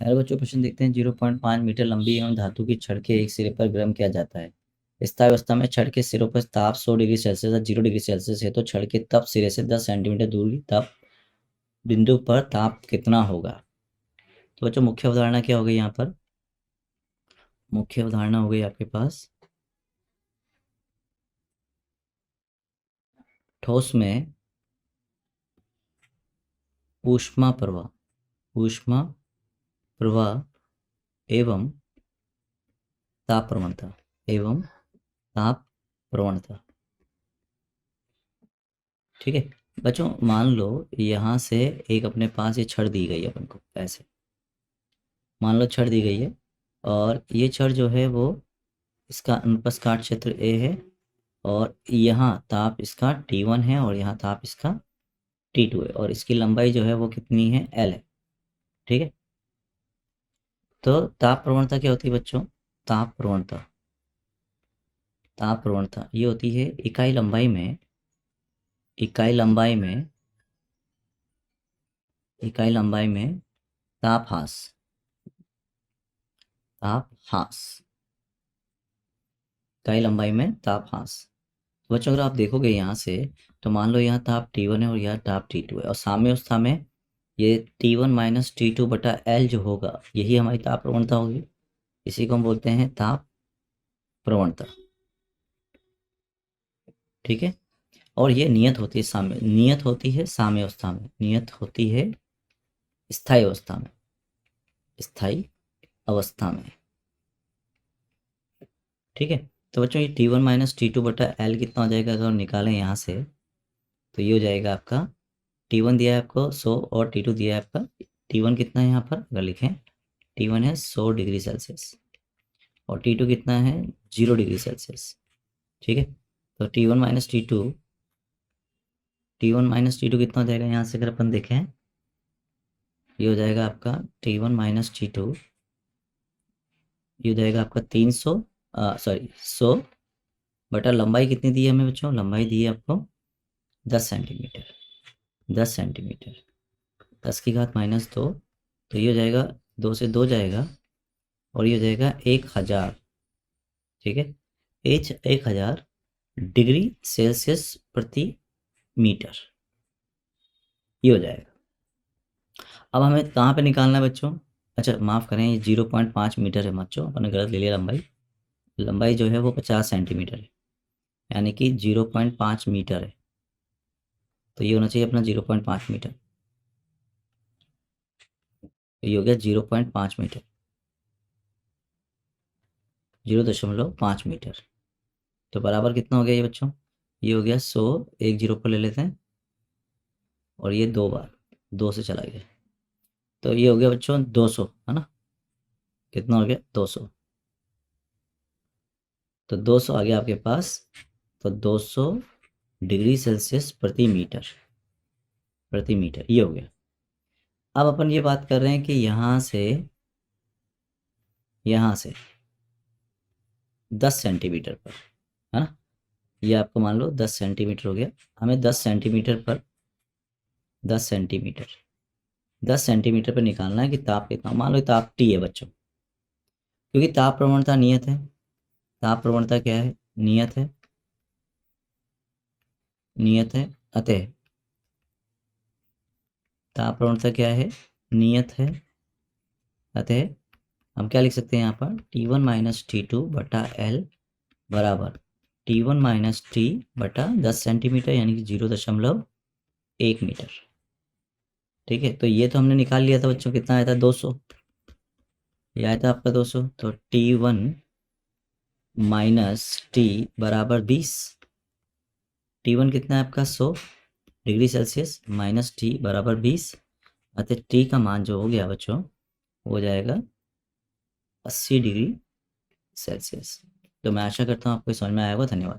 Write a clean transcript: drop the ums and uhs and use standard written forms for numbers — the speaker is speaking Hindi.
हेलो बच्चों, क्वेश्चन देखते हैं। 0.5 मीटर लंबी एवं धातु की छड़ के एक सिरे पर गर्म किया जाता है। स्थायी अवस्था में छड़ के सिरों पर ताप 100 डिग्री सेल्सियस या 0 डिग्री सेल्सियस है, तो छड़ के तप सिरे से 10 सेंटीमीटर दूरी तप बिंदु पर ताप कितना होगा? तो बच्चों, मुख्य अवधारणा क्या हो गई यहाँ पर? मुख्य अवधारणा हो गई आपके पास, ठोस में ऊष्मा प्रवाह, ऊष्मा प्रवाह एवं ताप प्रवणता, एवं ताप प्रवणता। ठीक है बच्चों, मान लो यहाँ से एक अपने पास ये छड़ दी गई है अपन को, ऐसे मान लो छड़ दी गई है, और ये छड़ जो है वो, इसका अनुप्रस्थ काट क्षेत्र ए है, और यहाँ ताप इसका T1 है, और यहाँ ताप इसका T2 है, और इसकी लंबाई जो है वो कितनी है, L है। ठीक है, तो ताप प्रवणता क्या होती है बच्चों? ताप प्रवणता, ताप प्रवणता ये होती है इकाई लंबाई में, इकाई लंबाई में, इकाई लंबाई में ताप ह्रास, ताप ह्रास, इकाई लंबाई में ताप ह्रास। तो बच्चों, अगर आप देखोगे यहाँ से, तो मान लो यहाँ ताप T1 है और यहाँ ताप T2 है, और साम्यावस्था में ये T1 माइनस T2 बटा L जो होगा, यही हमारी ताप प्रवणता होगी। इसी को हम बोलते हैं ताप प्रवणता। ठीक है, और ये नियत होती है नियत होती है साम्यावस्था में, नियत होती है स्थायी अवस्था में, स्थायी अवस्था में। ठीक है, तो बच्चों ये T1 माइनस T2 बटा L कितना हो जाएगा? अगर निकालें यहाँ से, तो ये हो जाएगा आपका, T1 दिया है आपको 100 और T2 दिया है आपका, T1 कितना है यहाँ पर अगर लिखें, T1 है 100 डिग्री सेल्सियस, और T2 कितना है 0 डिग्री सेल्सियस। ठीक है, तो T1 minus T2, T1 minus T2 कितना हो जाएगा यहाँ से अगर अपन देखें, ये हो जाएगा आपका T1 माइनस T2, ये हो जाएगा आपका 300, सॉरी 100 बटा लंबाई कितनी दी है हमें बच्चों? लंबाई दी है आपको 10 सेंटीमीटर, 10 सेंटीमीटर, 10 की घात माइनस 2, तो ये हो जाएगा 2 से 2 जाएगा, और ये हो जाएगा 1000। ठीक है, 1000 डिग्री सेल्सियस प्रति मीटर, ये हो जाएगा। अब हमें कहाँ पे निकालना है बच्चों? अच्छा माफ़ करें, ये 0.5 मीटर है बच्चों, अपने गलत ले लिया लंबाई, लंबाई जो है वो 50 सेंटीमीटर है, यानी कि 0.5 मीटर है, तो ये होना चाहिए अपना 0.5 मीटर, तो ये हो गया 0.5 मीटर, 0.5 मीटर। तो बराबर कितना हो गया ये बच्चों? ये हो गया 100, एक जीरो पर ले लेते हैं, और ये 2 बार 2 से चला गया, तो ये हो गया बच्चों 200, है ना? कितना हो गया? 200, तो 200 आ गया आपके पास, तो 200 डिग्री सेल्सियस प्रति मीटर, प्रति मीटर ये हो गया। अब अपन ये बात कर रहे हैं कि यहाँ से 10 सेंटीमीटर पर, है ना, ये आपको मान लो 10 सेंटीमीटर हो गया, हमें 10 सेंटीमीटर पर, 10 सेंटीमीटर, 10 सेंटीमीटर पर निकालना है कि ताप कितना, मान लो ताप T है बच्चों, क्योंकि ताप प्रवणता नियत है, ताप प्रवणता क्या है? नियत है, नियत है, अतः ताप प्रवणता क्या है? नियत है, अतः हम क्या लिख सकते हैं यहाँ पर, T1 माइनस T2 बटा L बराबर T1 माइनस T बटा 10 सेंटीमीटर, यानी कि 0.1 मीटर। ठीक है, तो ये तो हमने निकाल लिया था बच्चों, कितना आया था? 200, ये आया था आपका 200, तो T1 माइनस T बराबर 20, T1 कितना है आपका 100 डिग्री सेल्सियस, माइनस T बराबर 20, अतः T का मान जो हो गया बच्चों, हो जाएगा 80 डिग्री सेल्सियस। तो मैं आशा करता हूँ आपको समझ में आया होगा। धन्यवाद।